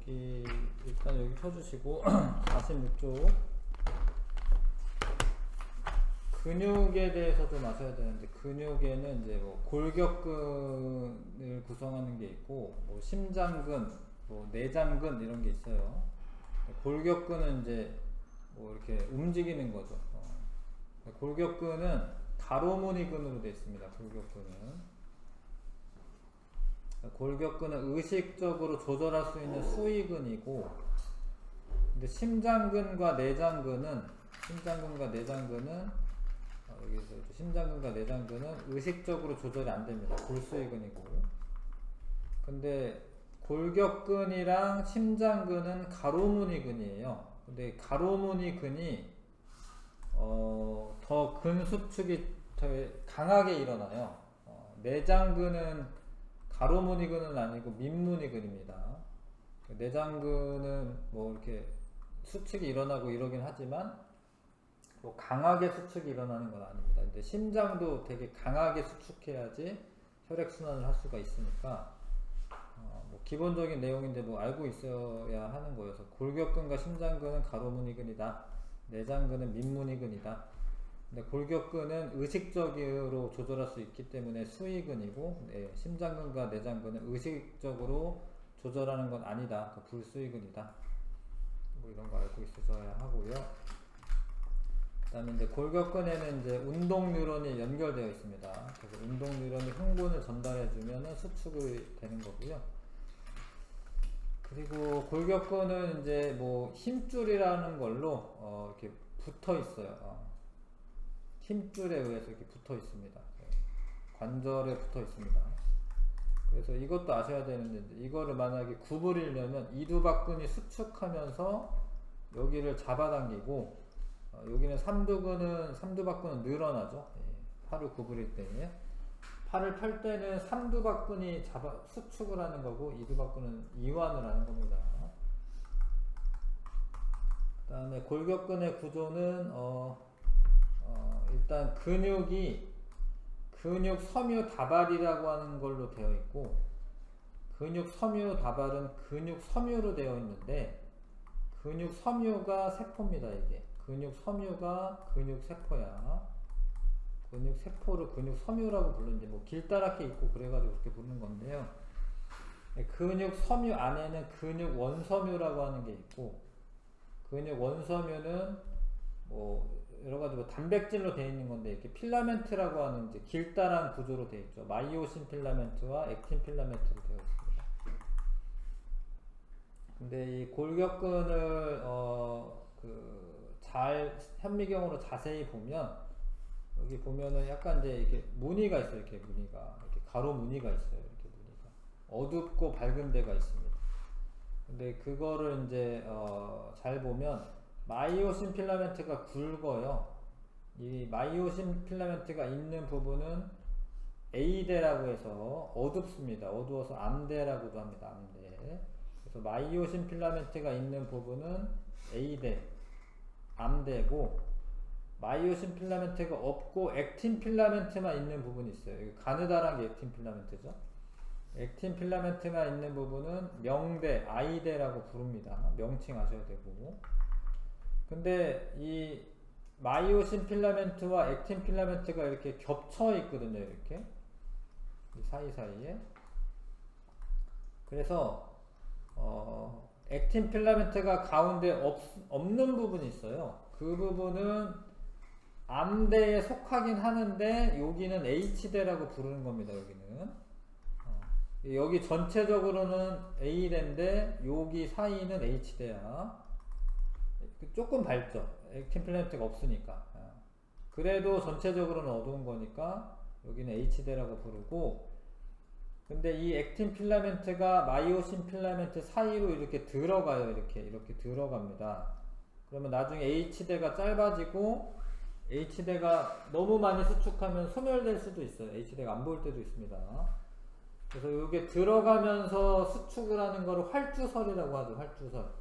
여기 일단 여기 펴주시고 46쪽 근육에 대해서 좀 아셔야 되는데, 근육에는 이제 뭐 골격근을 구성하는 게 있고 뭐 심장근, 뭐 내장근 이런 게 있어요. 골격근은 이제 뭐 이렇게 움직이는 거죠. 골격근은 가로무늬근으로 되어 있습니다. 골격근은 의식적으로 조절할 수 있는 수위근이고, 근데 심장근과 내장근은 여기서 심장근과 내장근은 의식적으로 조절이 안 됩니다. 골수위근이고. 근데 골격근이랑 심장근은 가로무늬근이에요. 근데 가로무늬근이 더 근수축이 더 강하게 일어나요. 내장근은 가로무늬근은 아니고 민무늬근입니다. 내장근은 뭐 이렇게 수축이 일어나고 이러긴 하지만 뭐 강하게 수축이 일어나는 건 아닙니다. 근데 심장도 되게 강하게 수축해야지 혈액순환을 할 수가 있으니까 뭐 기본적인 내용인데 뭐 알고 있어야 하는 거여서, 골격근과 심장근은 가로무늬근이다, 내장근은 민무늬근이다. 근데 골격근은 의식적으로 조절할 수 있기 때문에 수위근이고, 심장근과 내장근은 의식적으로 조절하는 건 아니다, 그러니까 불수위근이다. 뭐 이런 거 알고 있으셔야 하고요. 그 다음에 이제 골격근에는 이제 운동 뉴런이 연결되어 있습니다. 그래서 운동 뉴런이 흥분을 전달해주면 수축이 되는 거고요. 그리고 골격근은 이제 뭐 힘줄이라는 걸로 이렇게 붙어 있어요. 힘줄에 의해서 이렇게 붙어 있습니다. 관절에 붙어 있습니다. 그래서 이것도 아셔야 되는데, 이거를 만약에 구부리려면 이두박근이 수축하면서 여기를 잡아당기고, 여기는 삼두박근은 늘어나죠. 팔을 구부릴 때. 팔을 펼 때는 삼두박근이 수축을 하는 거고, 이두박근은 이완을 하는 겁니다. 그 다음에 골격근의 구조는 일단 근육 섬유 다발이라고 하는 걸로 되어 있고, 근육 섬유 다발은 근육 섬유로 되어 있는데, 근육 섬유가 세포입니다. 이게 근육 섬유가 근육 세포야. 근육 세포를 근육 섬유라고 부르는데, 뭐 길다랗게 있고 그래가지고 그렇게 부르는 건데요. 근육 섬유 안에는 근육 원섬유라고 하는 게 있고, 근육 원섬유는 뭐 여러가지 뭐 단백질로 되어 있는 건데, 이렇게 필라멘트라고 하는 이제 길다란 구조로 되어 있죠. 마이오신 필라멘트와 액틴 필라멘트로 되어 있습니다. 근데 이 골격근을 현미경으로 자세히 보면, 여기 보면은 약간 이제 이렇게 무늬가 있어요. 이렇게 가로 무늬가 있어요. 이렇게 무늬가 어둡고 밝은 데가 있습니다. 근데 그거를 이제 잘 보면 마이오신 필라멘트가 굵어요. 이 마이오신 필라멘트가 있는 부분은 A대라고 해서 어둡습니다. 어두워서 암대라고도 합니다. 암대. 그래서 마이오신 필라멘트가 있는 부분은 A대, 암대고, 마이오신 필라멘트가 없고 액틴 필라멘트만 있는 부분이 있어요. 가느다란 게 액틴 필라멘트죠. 액틴 필라멘트가 있는 부분은 명대, I대라고 부릅니다. 명칭 아셔야 되고. 근데 이 마이오신 필라멘트와 액틴 필라멘트가 이렇게 겹쳐 있거든요. 이렇게 이 사이사이에. 그래서 액틴 필라멘트가 가운데 없는 부분이 있어요. 그 부분은 암대에 속하긴 하는데, 여기는 H대라고 부르는 겁니다. 여기 전체적으로는 A대인데 여기 사이는 H대야. 조금 밝죠. 액틴 필라멘트가 없으니까. 그래도 전체적으로는 어두운 거니까 여기는 H대라고 부르고, 근데 이 액틴 필라멘트가 마이오신 필라멘트 사이로 이렇게 들어가요. 이렇게 들어갑니다. 그러면 나중에 H대가 짧아지고, H대가 너무 많이 수축하면 소멸될 수도 있어요. H대가 안 보일 때도 있습니다. 그래서 이게 들어가면서 수축을 하는 거를 활주설이라고 하죠. 활주설.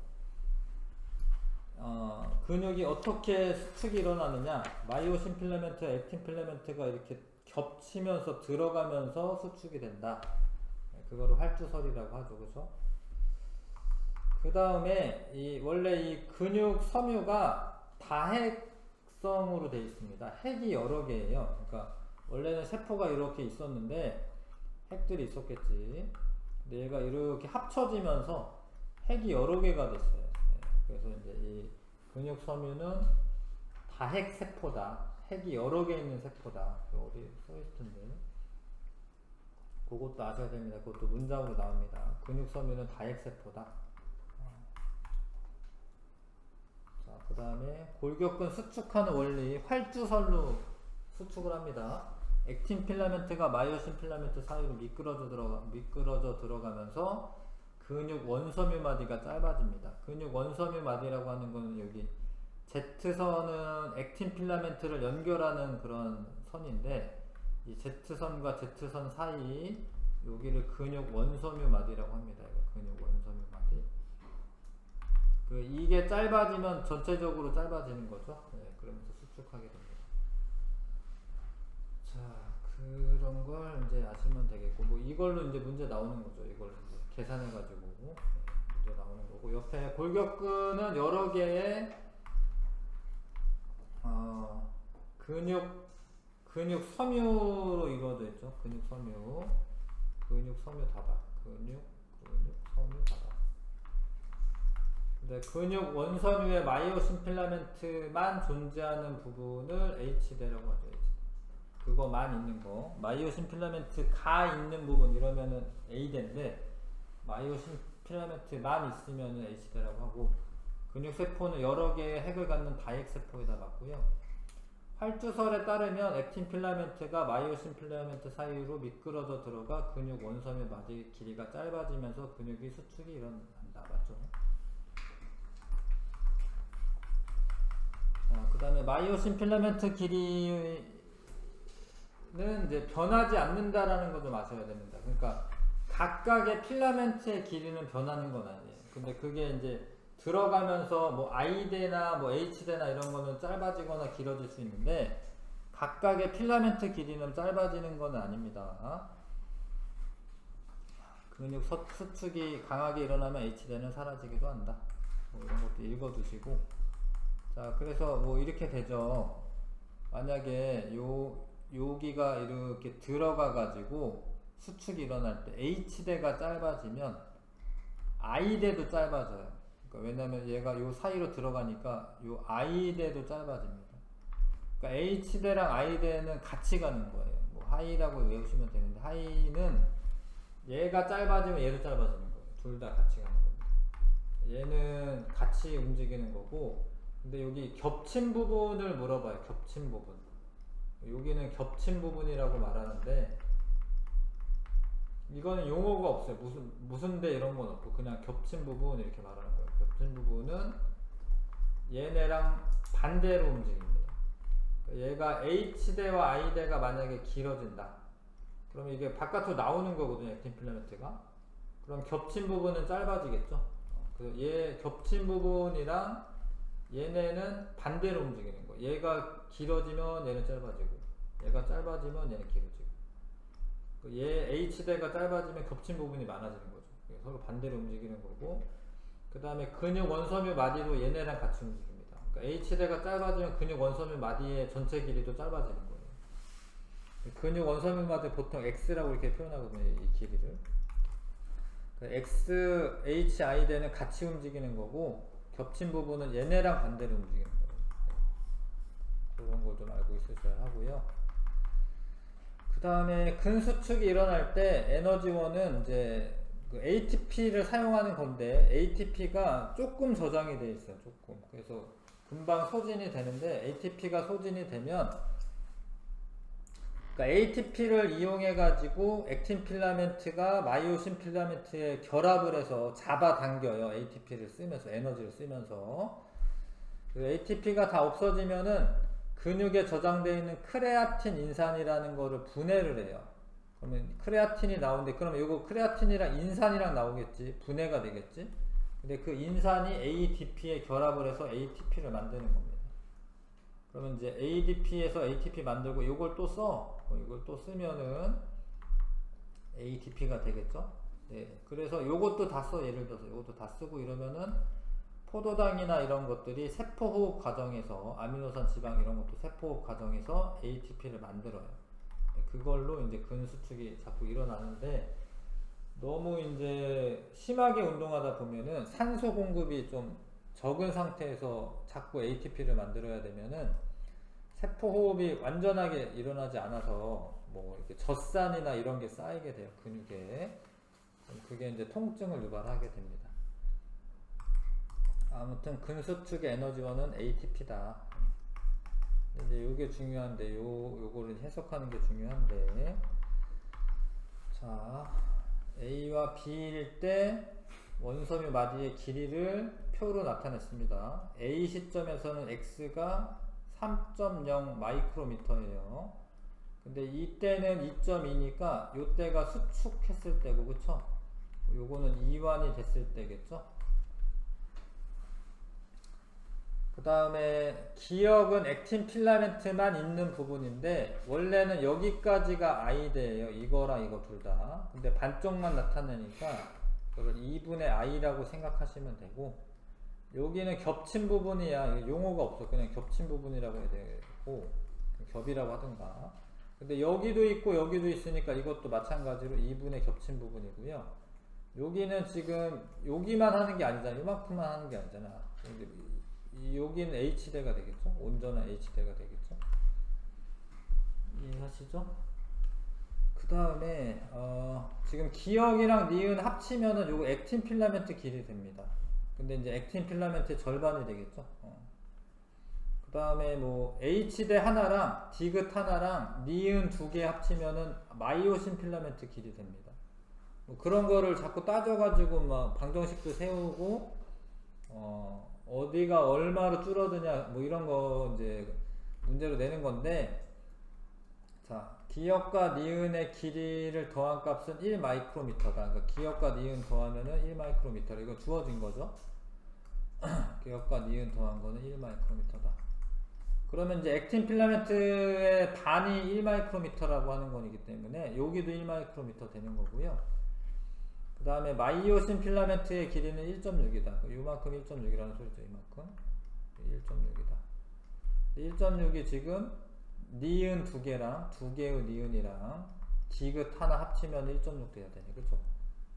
근육이 어떻게 수축이 일어나느냐, 마이오신 필라멘트, 액틴 필라멘트가 이렇게 겹치면서 들어가면서 수축이 된다. 그거를 활주설이라고 하죠. 그죠? 그 다음에 원래 이 근육 섬유가 다핵성으로 되어 있습니다. 핵이 여러 개예요. 그러니까 원래는 세포가 이렇게 있었는데 핵들이 있었겠지. 근데 얘가 이렇게 합쳐지면서 핵이 여러 개가 됐어요. 네, 그래서 이제 이 근육 섬유는 다핵 세포다. 핵이 여러 개 있는 세포다. 어디 써있을 텐데. 그것도 아셔야 됩니다. 그것도 문장으로 나옵니다. 근육 섬유는 다핵 세포다. 자, 그 다음에 골격근 수축하는 원리, 활주설로 수축을 합니다. 액틴 필라멘트가 마이오신 필라멘트 사이로 미끄러져 들어가면서 근육 원섬유 마디가 짧아집니다. 근육 원섬유 마디라고 하는 거는 여기 Z선은 액틴 필라멘트를 연결하는 그런 선인데, 이 Z선과 Z선 사이 여기를 근육 원섬유 마디라고 합니다. 이거 근육 원섬유 마디. 이게 짧아지면 전체적으로 짧아지는 거죠. 네, 그러면서 수축하게 됩니다. 자, 그런 걸 이제 아시면 되겠고, 뭐 이걸로 이제 문제 나오는 거죠. 이걸 이제 계산해가지고 문제 나오는 거고, 옆에 골격근은 여러 개의 근육 섬유로 이루어져 있죠. 근육 섬유 다발, 근육 섬유 다발. 근데 근육 원섬유의 마이오신 필라멘트만 존재하는 부분을 H대라고 하죠. H대. 그거만 있는 거. 마이오신 필라멘트가 있는 부분 이러면은 A대인데, 마이오신 필라멘트만 있으면은 H대라고 하고, 근육세포는 여러 개의 핵을 갖는 다핵세포에다 맞고요. 활주설에 따르면 액틴 필라멘트가 마이오신 필라멘트 사이로 미끄러져 들어가 근육 원섬유 마디 길이가 짧아지면서 근육이 수축이 일어난다. 맞죠? 자, 그 다음에 마이오신 필라멘트 길이는 이제 변하지 않는다라는 거 좀 아셔야 됩니다. 그러니까 각각의 필라멘트의 길이는 변하는 건 아니에요. 근데 그게 이제 들어가면서 뭐 I대나 뭐 H대나 이런 거는 짧아지거나 길어질 수 있는데, 각각의 필라멘트 길이는 짧아지는 건 아닙니다. 근육 수축이 강하게 일어나면 H대는 사라지기도 한다. 뭐 이런 것도 읽어두시고. 자, 그래서 뭐 이렇게 되죠. 만약에 여기가 이렇게 들어가 가지고 수축이 일어날 때 H대가 짧아지면 I대도 짧아져요. 그러니까 왜냐면 얘가 요 사이로 들어가니까 요 I대도 짧아집니다. 그러니까 H대랑 I대는 같이 가는 거예요. 뭐 하이라고 외우시면 되는데, 하이는 얘가 짧아지면 얘도 짧아지는 거예요. 둘 다 같이 가는 겁니다. 얘는 같이 움직이는 거고, 근데 여기 겹친 부분을 물어봐요. 겹친 부분. 여기는 겹친 부분이라고 말하는데, 이거는 용어가 없어요. 무슨 대 이런 건 없고, 그냥 겹친 부분 이렇게 말하는 거예요. 겹친 부분은 얘네랑 반대로 움직입니다. 얘가 H대와 I대가 만약에 길어진다. 그럼 이게 바깥으로 나오는 거거든요. 액틴 필라멘트가. 그럼 겹친 부분은 짧아지겠죠. 그래서 얘 겹친 부분이랑 얘네는 반대로 움직이는 거예요. 얘가 길어지면 얘는 짧아지고, 얘가 짧아지면 얘는 길어지고. 얘 H대가 짧아지면 겹친 부분이 많아지는 거죠. 서로 반대로 움직이는 거고, 그 다음에 근육 원섬유 마디도 얘네랑 같이 움직입니다. 그러니까 H대가 짧아지면 근육 원섬유 마디의 전체 길이도 짧아지는 거예요. 근육 원섬유 마디 보통 X라고 이렇게 표현하거든요. 이 길이를. X, H, I대는 같이 움직이는 거고, 겹친 부분은 얘네랑 반대로 움직이는 거예요. 그런 걸 좀 알고 있으셔야 하고요. 그 다음에 근수축이 일어날 때 에너지원은 이제 그 ATP를 사용하는 건데, ATP가 조금 저장이 되어 있어요. 조금. 그래서 금방 소진이 되는데, ATP가 소진이 되면, 그러니까 ATP를 이용해 가지고 액틴 필라멘트가 마이오신 필라멘트에 결합을 해서 잡아당겨요. ATP를 쓰면서, 에너지를 쓰면서. 그 ATP가 다 없어지면은 근육에 저장되어 있는 크레아틴 인산이라는 거를 분해를 해요. 그러면 크레아틴이 나오는데, 그러면 이거 크레아틴이랑 인산이랑 나오겠지. 분해가 되겠지. 근데 그 인산이 ADP에 결합을 해서 ATP를 만드는 겁니다. 그러면 이제 ADP에서 ATP 만들고 이걸 또 써. 이걸 또 쓰면은 ATP가 되겠죠. 네, 그래서 요것도 다 써. 예를 들어서 요것도 다 쓰고 이러면은 포도당이나 이런 것들이 세포호흡 과정에서 아미노산 지방 이런 것도 세포호흡 과정에서 ATP를 만들어요. 네, 그걸로 이제 근수축이 자꾸 일어나는데 너무 이제 심하게 운동하다 보면은 산소 공급이 좀 적은 상태에서 자꾸 ATP를 만들어야 되면은 세포 호흡이 완전하게 일어나지 않아서 뭐 이렇게 젖산이나 이런 게 쌓이게 돼요, 근육에. 그게 이제 통증을 유발하게 됩니다. 아무튼 근수축의 에너지원은 ATP다. 이제 요게 중요한데 요거를 해석하는 게 중요한데, 자, A와 B일 때 원섬유 마디의 길이를 표로 나타냈습니다. A 시점에서는 X가 3.0 마이크로미터예요. 근데 이때는 2.2니까 요때가 수축했을 때고, 그쵸? 요거는 이완이 됐을 때겠죠? 그 다음에 기역은 액틴 필라멘트만 있는 부분인데 원래는 여기까지가 I대예요. 이거랑 이거 둘 다. 근데 반쪽만 나타내니까 그걸 2분의 I라고 생각하시면 되고, 여기는 겹친 부분이야. 용어가 없어. 그냥 겹친 부분이라고 해야 되고, 겹이라고 하든가. 근데 여기도 있고 여기도 있으니까 이것도 마찬가지로 2분의 겹친 부분이고요. 여기는 지금 여기만 하는 게 아니잖아. 이만큼만 하는 게 아니잖아. 여기는 H대가 되겠죠? 온전한 H대가 되겠죠? 이해하시죠? 그 다음에 지금 기역이랑 니은 합치면은 요거 액틴 필라멘트 길이 됩니다. 근데 이제 액틴 필라멘트의 절반이 되겠죠? 그 다음에 뭐 H대 하나랑 디귿 하나랑 니은 두 개 합치면은 마이오신 필라멘트 길이 됩니다. 뭐 그런 거를 자꾸 따져가지고 막 방정식도 세우고 어디가 얼마로 줄어드냐 뭐 이런 거 이제 문제로 내는 건데, 자, 기역과 니은의 길이를 더한 값은 1 마이크로미터다. 그러니까 기역과 니은 더하면은 1 마이크로미터. 이거 주어진 거죠. 기역과 니은 더한 거는 1 마이크로미터다. 그러면 이제 액틴 필라멘트의 반이 1 마이크로미터라고 하는 거이기 때문에 여기도 1 마이크로미터 되는 거고요. 그 다음에 마이오신 필라멘트의 길이는 1.6이다. 요만큼 1.6이라는 소리죠. 이만큼 1.6이다. 1.6이 지금 니은 두 개랑 두 개의 니은이랑 디귿 하나 합치면 1.6 돼야 되네. 그쵸?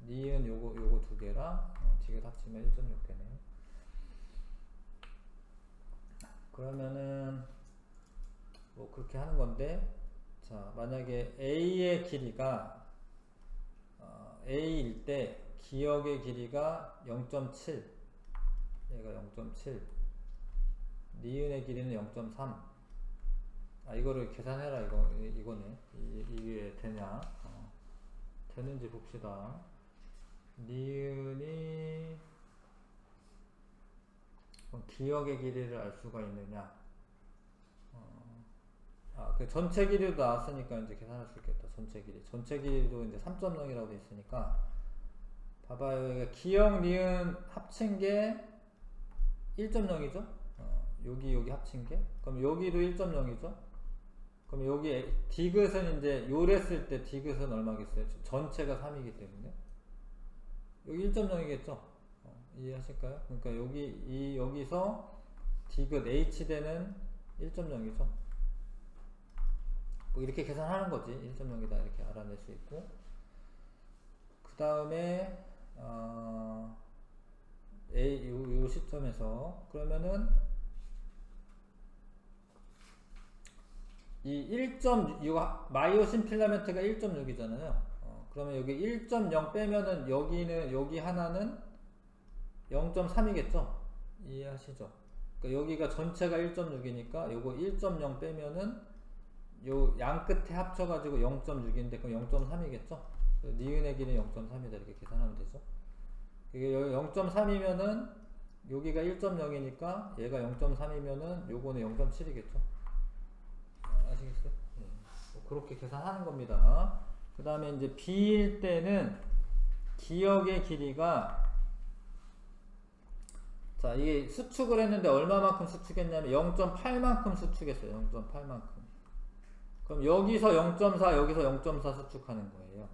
니은 요거 두 개랑 디귿 합치면 1.6 되네. 그러면은 뭐 그렇게 하는 건데, 자, 만약에 A의 길이가 A일 때 기역의 길이가 0.7, 얘가 0.7, 니은의 길이는 0.3. 이거를 계산해라. 이거네. 이게 되냐? 되는지 봅시다. 니은이 기역의 길이를 알 수가 있느냐? 그 전체 길이도 나왔으니까 이제 계산할 수 있겠다. 전체 길이. 전체 길이도 이제 3.0이라고 돼 있으니까. 봐봐요. 기역, 니은 합친 게 1.0이죠? 여기 합친 게. 그럼 여기도 1.0이죠? 그럼 여기 디귿은 이제 요랬을 때 디귿은 얼마겠어요? 전체가 3이기 때문에. 여기 1.0이겠죠? 이해하실까요? 그러니까 여기서 디귿 H대는 1.0이죠. 뭐 이렇게 계산하는 거지. 1.0이다 이렇게 알아낼 수 있고, 그 다음에 요 시점에서 그러면은 이 1.6 마이오신 필라멘트가 1.6이잖아요. 그러면 여기 1.0 빼면은 여기 하나는 0.3이겠죠? 이해하시죠? 그러니까 여기가 전체가 1.6이니까 요거 1.0 빼면은 요 양 끝에 합쳐가지고 0.6인데 그럼 0.3이겠죠? 니은의 길이는 0.3이다 이렇게 계산하면 되죠. 이게 0.3이면은 여기가 1.0이니까 얘가 0.3이면은 요거는 0.7이겠죠. 아시겠어요? 네. 뭐 그렇게 계산하는 겁니다. 그 다음에 이제 B일 때는 기역의 길이가, 자, 이게 수축을 했는데 얼마만큼 수축했냐면 0.8만큼 수축했어요. 0.8만큼. 그럼 여기서 0.4, 여기서 0.4 수축하는 거예요.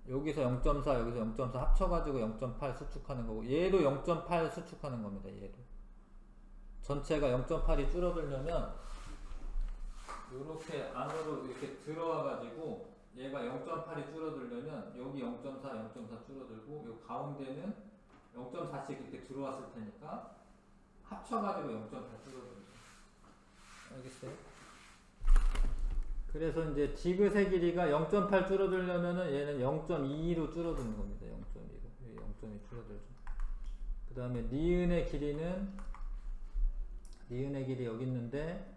여기서 0.4 여기서 0.4 합쳐가지고 0.8 수축하는 거고, 얘도 0.8 수축하는 겁니다. 얘도 전체가 0.8이 줄어들려면 이렇게 안으로 이렇게 들어와 가지고, 얘가 0.8이 줄어들려면 여기 0.4 0.4 줄어들고, 요 가운데는 0.4씩 이렇게 들어왔을 테니까 합쳐가지고 0.8 줄어들죠. 알겠어요? 그래서 이제 디귿의 길이가 0.8 줄어들려면은 얘는 0.2로 줄어드는 겁니다. 0.2로. 0.2 줄어들죠. 그 다음에 니은의 길이는, 니은의 길이 여기 있는데,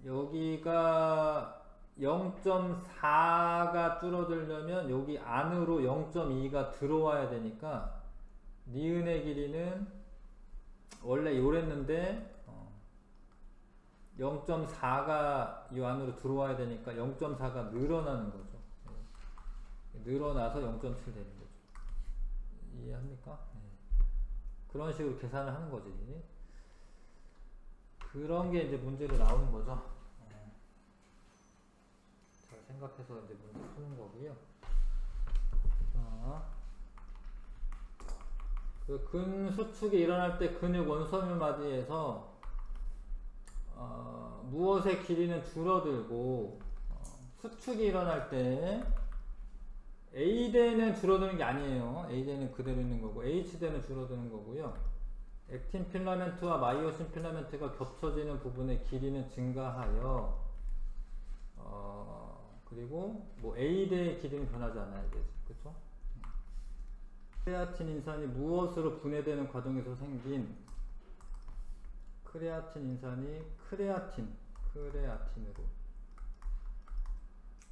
여기가 0.4가 줄어들려면 여기 안으로 0.2가 들어와야 되니까, 니은의 길이는 원래 요랬는데 0.4가 이 안으로 들어와야 되니까 0.4가 늘어나는 거죠. 늘어나서 0.7 되는 거죠. 이해합니까? 그런 식으로 계산을 하는 거지. 그런 게 이제 문제로 나오는 거죠. 잘 생각해서 이제 문제 푸는 거고요. 자, 그 근수축이 일어날 때 근육 원섬유 마디에서 무엇의 길이는 줄어들고, 수축이 일어날 때 A대는 줄어드는 게 아니에요. A대는 그대로 있는 거고, H대는 줄어드는 거고요. 액틴 필라멘트와 마이오신 필라멘트가 겹쳐지는 부분의 길이는 증가하여, 그리고 뭐 A대의 길이는 변하지 않아야 되죠. 그쵸? 크레아틴 인산이 무엇으로 분해되는 과정에서 생긴, 크레아틴 인산이 크레아틴으로,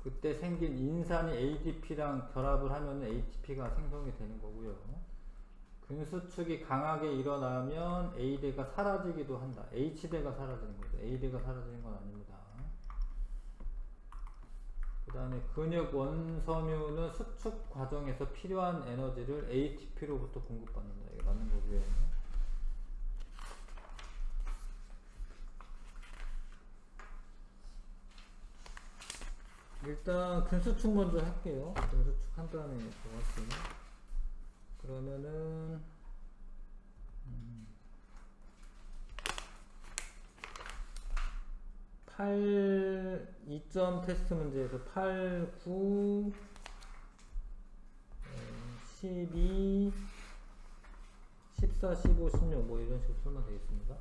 그때 생긴 인산이 ADP랑 결합을 하면 ATP가 생성이 되는 거고요. 근수축이 강하게 일어나면 A대가 사라지기도 한다. H대가 사라지는 거죠. A대가 사라지는 건 아닙니다. 그 다음에 근육 원섬유는 수축 과정에서 필요한 에너지를 ATP로부터 공급받는다. 이게 맞는 거고요. 일단 근수축 먼저 할게요. 근수축 한 다음에 들어갈게요. 그러면은 2점 테스트 문제에서 8, 9, 12, 14, 15, 16 뭐 이런 식으로 설명 되겠습니다.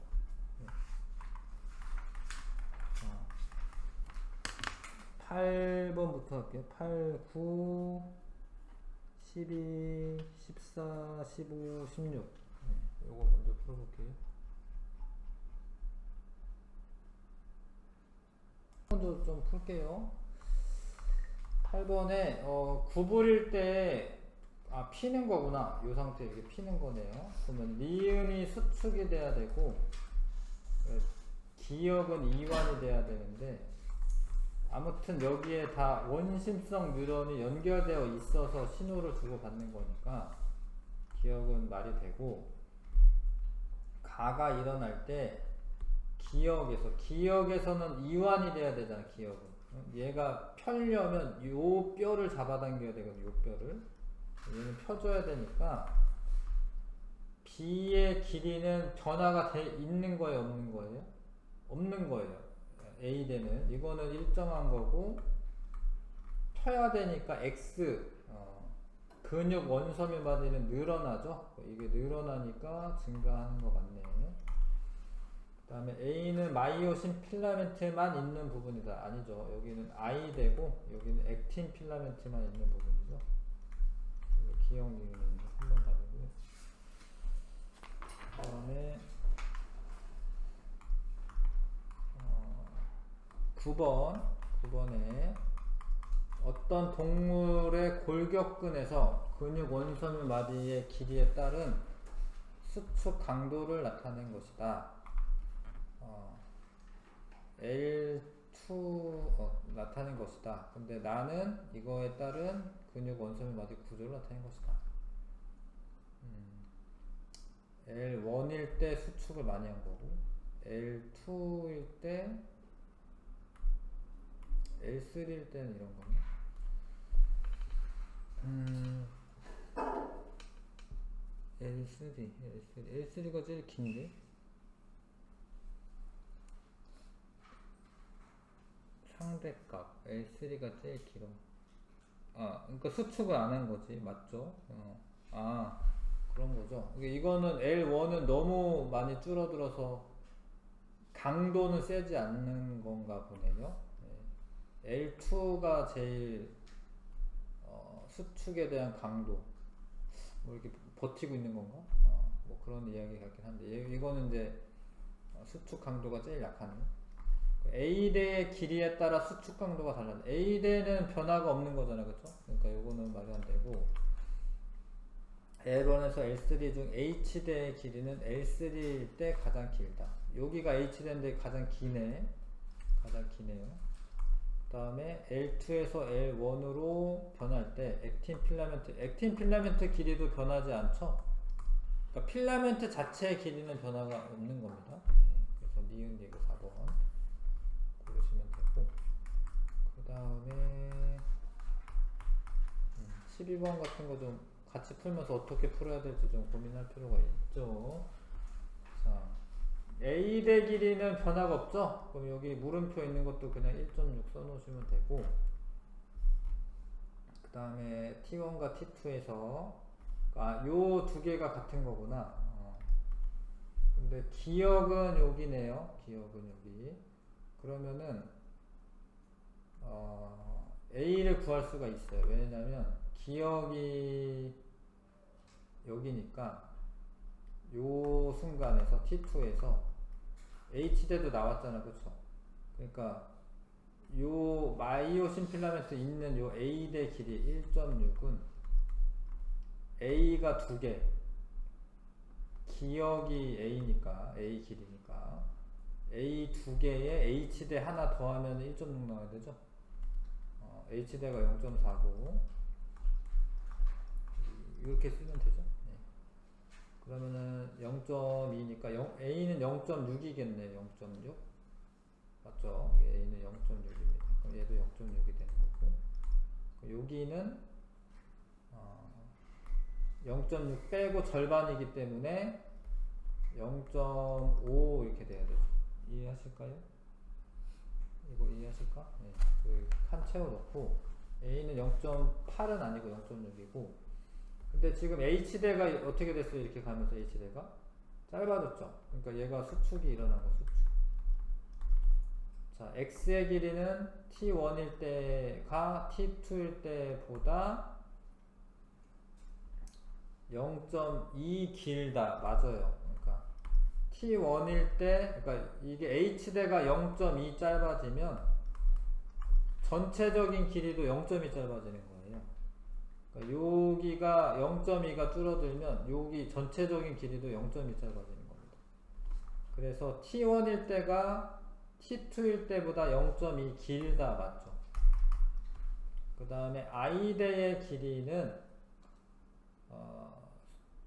8번부터 할게요. 8, 9, 12, 14, 15, 16. 요거 먼저 풀어볼게요. 먼저 좀 풀게요. 8번에 구부릴 때 피는 거구나. 요 상태 이게 피는 거네요. 그러면 니은이 수축이 돼야 되고 기역은 이완이 돼야 되는데, 아무튼 여기에 다 원심성 뉴런이 연결되어 있어서 신호를 주고받는 거니까 기역은 말이 되고, 가가 일어날 때 기역에서는 이완이 돼야 되잖아. 기역은 얘가 펴려면 요 뼈를 잡아당겨야 되거든. 요 뼈를 얘는 펴줘야 되니까 B의 길이는 변화가 있는 거예요, 없는 거예요? 없는 거예요. A대는 이거는 일정한 거고, 펴야 되니까 X 근육 원섬유 마디는 늘어나죠. 이게 늘어나니까 증가하는 것 같네. 그 다음에 A는 마이오신 필라멘트만 있는 부분이다. 아니죠. 여기는 I 되고 여기는 액틴 필라멘트만 있는 부분이죠. 기억 니은 3번 답이고요. 그 다음에 9번에 어떤 동물의 골격근에서 근육 원섬유 마디의 길이에 따른 수축 강도를 나타낸 것이다. L2 나타낸 것이다. 근데 나는 이거에 따른 근육 원섬유 마디 구조를 나타낸 것이다. L1일 때 수축을 많이 한 거고, L2일 때, L3일 때는 이런 거네. L3가 제일 긴데? 상대값 L3가 제일 길어. 아, 그러니까 수축을 안 한 거지, 맞죠? 아, 그런 거죠. 이거는 L1은 너무 많이 줄어들어서 강도는 세지 않는 건가 보네요. L2가 제일 수축에 대한 강도, 뭐 이렇게 버티고 있는 건가? 뭐 그런 이야기 같긴 한데, 이거는 이제 수축 강도가 제일 약하네요. A대의 길이에 따라 수축 강도가 달라져. A대는 변화가 없는 거잖아, 그쵸? 그러니까 요거는 말이 안 되고, L1에서 L3 중 H대의 길이는 L3일 때 가장 길다. 여기가 H대인데 가장 기네. 가장 기네요. 그 다음에 L2에서 L1으로 변할 때 액틴 필라멘트 길이도 변하지 않죠? 그러니까 필라멘트 자체의 길이는 변화가 없는 겁니다. 그래서 니은 얘기 4번 고르시면 되고, 그 다음에 12번 같은 거 좀 같이 풀면서 어떻게 풀어야 될지 좀 고민할 필요가 있죠. 자, A대 길이는 변화가 없죠? 그럼 여기 물음표 있는 것도 그냥 1.6 써놓으시면 되고, 그 다음에 T1과 T2에서 요 두 개가 같은 거구나. 근데 기억은 여기네요. 기억은 여기. 그러면은 A를 구할 수가 있어요. 왜냐면 기억이 여기니까 요 순간에서 T2에서 H대도 나왔잖아, 그쵸? 그러니까 요 마이오신 필라멘트 있는 요 A대 길이 1.6은 A가 2개, 기억이 A니까 A 길이니까 A 2개에 H대 하나 더하면 1.6 나와야 되죠? H대가 0.4고 이렇게 쓰면 되죠? 네. 그러면은 0.2니까 A는 0.6이겠네. 0.6 맞죠? A는 0.6입니다. 그럼 얘도 0.6이 되는 거고, 여기는 0.6 빼고 절반이기 때문에 0.5 이렇게 돼야 되죠. 이해하실까요? 이거 이해하실까? 네. 칸 채워놓고 A는 0.8은 아니고 0.6이고, 근데 지금 H대가 어떻게 됐어요? 이렇게 가면서 H대가 짧아졌죠. 그러니까 얘가 수축이 일어난 거, 수축. 자, X의 길이는 T1일 때가 T2일 때보다 0.2 길다. 맞아요. 그러니까 T1일 때, 그러니까 이게 H대가 0.2 짧아지면 전체적인 길이도 0.2 짧아지는 거예요. 그러니까 여기가 0.2가 줄어들면 여기 전체적인 길이도 0.2 짧아지는 겁니다. 그래서 T1일 때가 T2일 때보다 0.2 길다. 맞죠? 그 다음에 I대의 길이는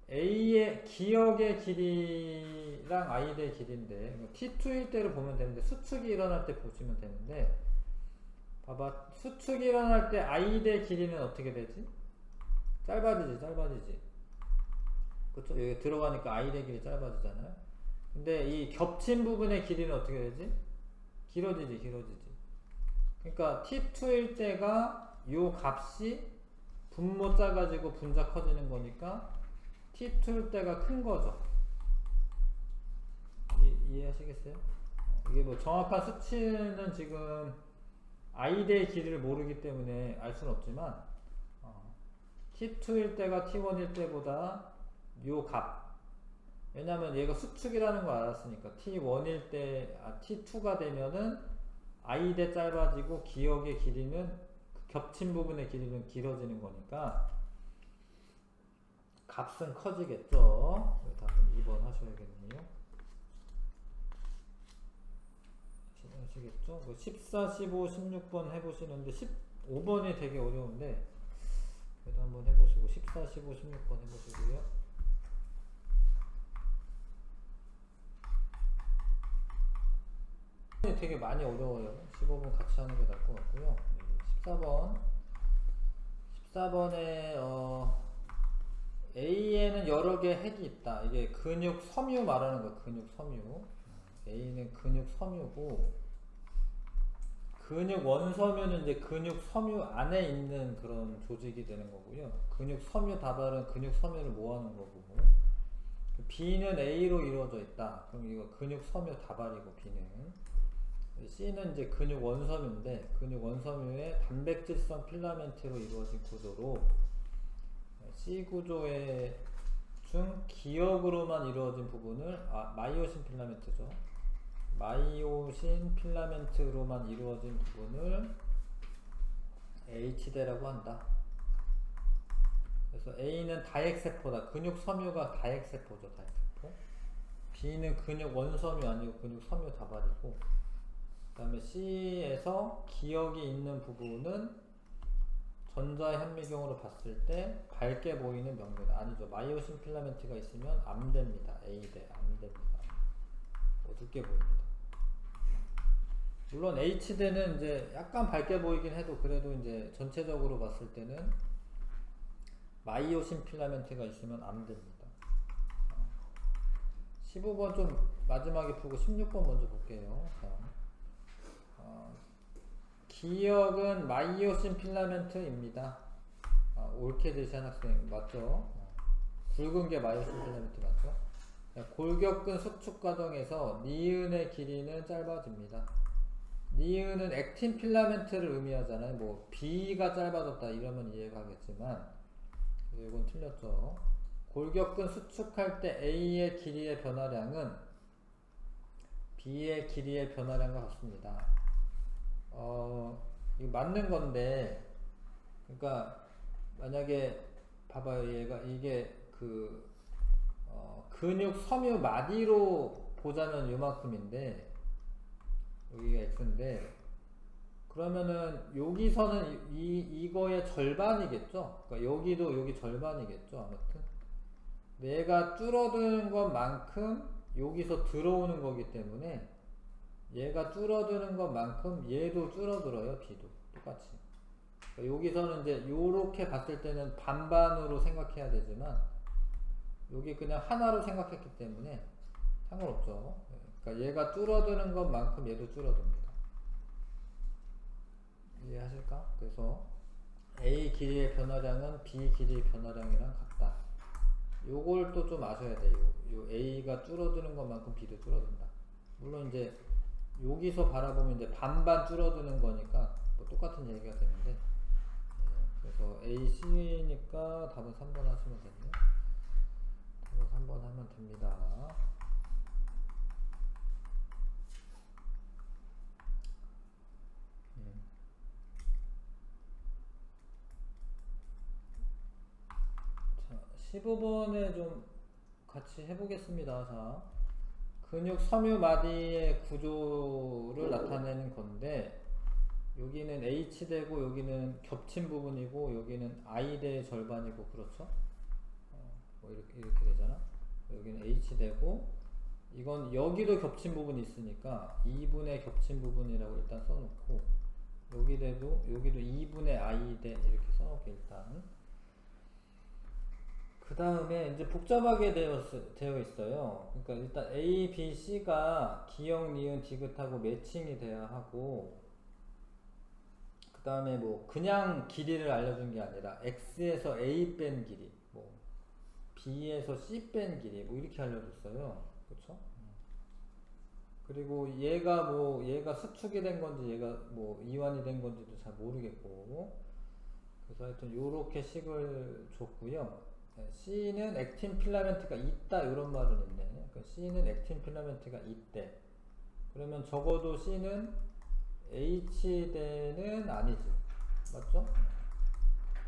A의 기억의 길이랑 I대의 길이인데, T2일 때를 보면 되는데, 수축이 일어날 때 보시면 되는데, 봐봐, 수축이 일어날 때 I대 길이는 어떻게 되지? 짧아지지. 그쵸? 여기 들어가니까 I대 길이 짧아지잖아요. 근데 이 겹친 부분의 길이는 어떻게 되지? 길어지지. 그러니까 T2일 때가 요 값이 분모 작아지고 분자 커지는 거니까 T2일 때가 큰 거죠. 이해하시겠어요? 이게 뭐 정확한 수치는 지금 I대의 길이를 모르기 때문에 알 수는 없지만, T2일 때가 T1일 때보다 요 값, 왜냐면 얘가 수축이라는 걸 알았으니까 T1일 때, T2가 되면은 I대 짧아지고 기억의 길이는 겹친 부분의 길이는 길어지는 거니까 값은 커지겠죠. 답은 2번 하셔야겠네요. 아시겠죠? 14, 15, 16번 해보시는데 15번이 되게 어려운데 그래도 한번 해보시고 14, 15, 16번 해보시고요. 되게 많이 어려워요. 15번 같이 하는 게 나을 것 같고요. 14번 14번에 A에는 여러 개 핵이 있다. 이게 근육 섬유 말하는 거. 근육 섬유. A는 근육 섬유고, 근육 원섬유는 이제 근육 섬유 안에 있는 그런 조직이 되는 거고요. 근육 섬유 다발은 근육 섬유를 모아놓은 거고, B는 A로 이루어져 있다. 그럼 이거 근육 섬유 다발이고, B는. C는 이제 근육 원섬유인데, 근육 원섬유의 단백질성 필라멘트로 이루어진 구조로, C 구조의 중 기역으로만 이루어진 부분을, 마이오신 필라멘트죠. 마이오신 필라멘트로만 이루어진 부분을 H대라고 한다. 그래서 A는 다핵세포다. 근육 섬유가 다핵세포죠. 다핵세포. B는 근육 원섬유 아니고 근육 섬유 다발이고, 그 다음에 C에서 기역이 있는 부분은 전자현미경으로 봤을 때 밝게 보이는 명맥. 아니죠. 마이오신 필라멘트가 있으면 암됩니다. A대 암됩니다. 어둡게 보입니다. 물론 H대는 이제 약간 밝게 보이긴 해도 그래도 이제 전체적으로 봤을 때는 마이오신 필라멘트가 있으면 암됩니다. 15번 좀 마지막에 풀고 16번 먼저 볼게요. 기역은 마이오신 필라멘트입니다. 옳게 제시한 학생 맞죠? 굵은 게 마이오신 필라멘트 맞죠? 골격근 수축 과정에서 니은의 길이는 짧아집니다. 니은은 액틴 필라멘트를 의미하잖아요. 뭐 B가 짧아졌다 이러면 이해가겠지만 이건 틀렸죠. 골격근 수축할 때 A의 길이의 변화량은 B의 길이의 변화량과 같습니다. 이거 맞는 건데, 그러니까 만약에 봐봐요. 얘가 이게 근육 섬유 마디로 보자면 요만큼인데 여기가 X인데, 그러면은 여기서는 이거의 절반이겠죠? 그러니까 여기도 여기 절반이겠죠? 아무튼 얘가 줄어드는 것만큼 여기서 들어오는 거기 때문에 얘가 줄어드는 것만큼 얘도 줄어들어요. B도 똑같이. 그러니까 여기서는 이제 요렇게 봤을 때는 반반으로 생각해야 되지만 여기 그냥 하나로 생각했기 때문에 상관없죠. 그러니까 얘가 줄어드는 것만큼 얘도 줄어듭니다. 이해하실까? 그래서 A 길이의 변화량은 B 길이의 변화량이랑 같다. 요걸 또 좀 아셔야 돼요. 요 A가 줄어드는 것만큼 B도 줄어든다. 물론 이제 여기서 바라보면 이제 반반 줄어드는 거니까 뭐 똑같은 얘기가 되는데, 그래서 A, C니까 답은 3번 하시면 되네요. 답은 3번 하면 됩니다. 자, 15번에 좀 같이 해보겠습니다. 자, 근육 섬유 마디의 구조를 나타내는 건데, 여기는 H대고 여기는 겹친 부분이고 여기는 I대의 절반이고, 그렇죠? 뭐 이렇게 되잖아. 여기는 H대고 이건 여기도 겹친 부분이 있으니까 2분의 겹친 부분이라고 일단 써놓고, 여기도 2분의 I대 이렇게 써놓게 일단. 그 다음에 이제 복잡하게 되어 있어요. 그러니까 일단 A, B, C가 기역, 니은, 디귿하고 매칭이 돼야 하고, 그 다음에 뭐 그냥 길이를 알려준 게 아니라 X에서 A 뺀 길이, 뭐 B에서 C 뺀 길이, 뭐 이렇게 알려줬어요. 그쵸? 그리고 얘가 수축이 된 건지 얘가 뭐 이완이 된 건지도 잘 모르겠고, 그래서 하여튼 요렇게 식을 줬고요. C는 액틴 필라멘트가 있다 이런 말은 있네. 그러니까 C는 액틴 필라멘트가 있대. 그러면 적어도 C는 H대는 아니지. 맞죠?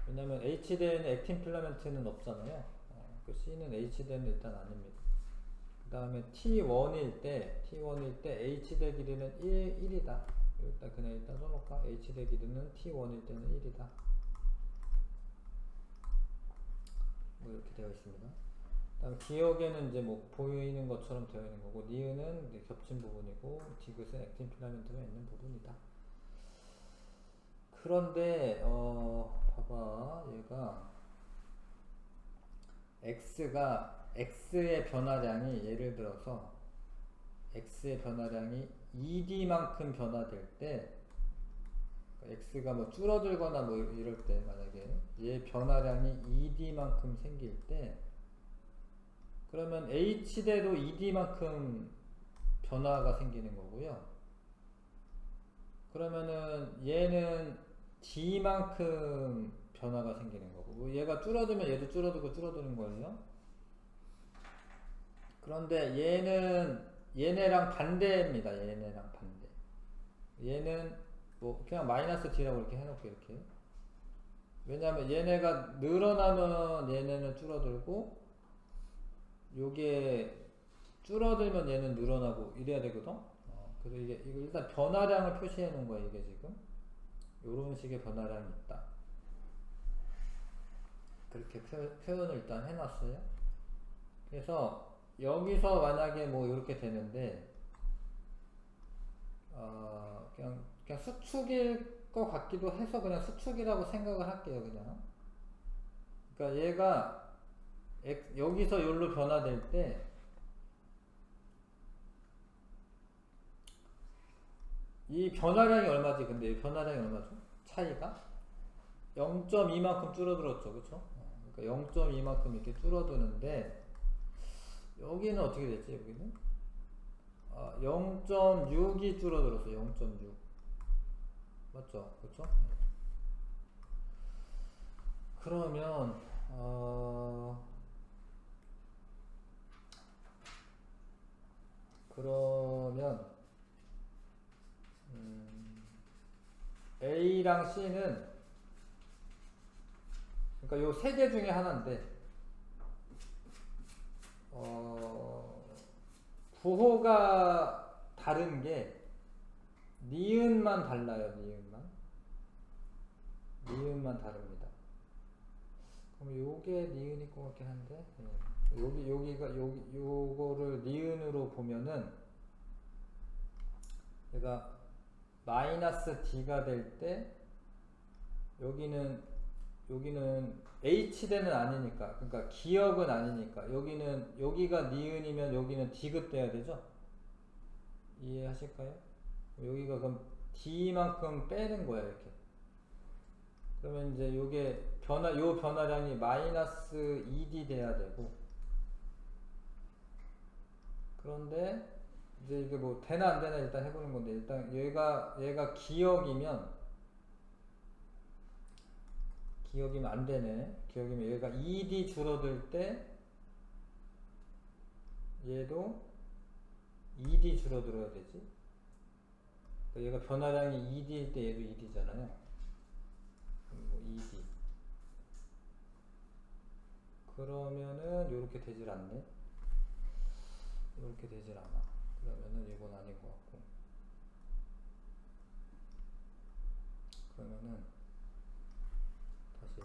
왜냐면 H대에는 액틴 필라멘트는 없잖아요. 그 C는 H대는 일단 아닙니다. 그 다음에 T1일 때 H대 길이는 1이다. 일단 써놓을까? H대 길이는 T1일 때는 1이다. 뭐 이렇게 되어 있습니다. 다음 기역에는 이제 뭐 보이는 것처럼 되어 있는 거고, 니은은 이제 겹친 부분이고, 디귿은 액틴 필라멘트가 있는 부분이다. 그런데 봐봐, 얘가 x의 변화량이 예를 들어서 x의 변화량이 2d만큼 변화될 때, x가 뭐 줄어들거나 뭐 이럴 때, 만약에 얘 변화량이 2d만큼 생길 때, 그러면 h대도 2d만큼 변화가 생기는 거고요. 그러면은 얘는 d만큼 변화가 생기는 거고, 뭐 얘가 줄어들면 얘도 줄어들고 줄어드는 거예요. 그런데 얘네랑 반대입니다. 얘네랑 반대. 얘는 뭐 그냥 마이너스 d라고 이렇게 해놓고 이렇게. 왜냐하면 얘네가 늘어나면 얘네는 줄어들고, 요게 줄어들면 얘는 늘어나고 이래야 되거든. 그래서 이거 일단 변화량을 표시해 놓은 거야, 이게 지금. 요런 식의 변화량이 있다. 그렇게 표현을 일단 해놨어요. 그래서 여기서 만약에 뭐 이렇게 되는데, 그냥 수축일 것 같기도 해서 그냥 수축이라고 생각을 할게요, 그냥. 그러니까 얘가 여기서 여기로 변화될 때, 이 변화량이 얼마지? 근데 이 변화량이 얼마죠? 차이가? 0.2만큼 줄어들었죠, 그쵸? 그러니까 0.2만큼 이렇게 줄어드는데, 여기는 어떻게 됐지, 여기는? 0.6이 줄어들었어, 0.6. 맞죠? 그쵸? 그러면, 그러면, A랑 C는, 그러니까 요 세 개 중에 하나인데, 부호가 다른 게, 니은만 달라요, 니은만 다릅니다. 그럼 요게 니은일 것 같긴 한데, 요거를 니은으로 보면은, 얘가 마이너스 d가 될 때, 여기는 h대는 아니니까, 그러니까 기역은 아니니까, 여기가 니은이면 여기는 디귿 돼야 되죠? 이해하실까요? 여기가 그럼 d만큼 빼는 거야, 이렇게. 그러면 이제 요 변화량이 마이너스 2d 돼야 되고, 그런데 이제 이게 뭐 되나 안 되나 일단 해보는 건데, 일단 얘가 기역이면 안 되네. 기역이면 얘가 2d 줄어들 때 얘도 2d 줄어들어야 되지. 그러니까 얘가 변화량이 2d일 때 얘도 2d잖아요. 뭐 2d. 그러면은 요렇게 되질 않네. 요렇게 되질 않아. 그러면은 이건 아닌 것 같고. 그러면은 다시.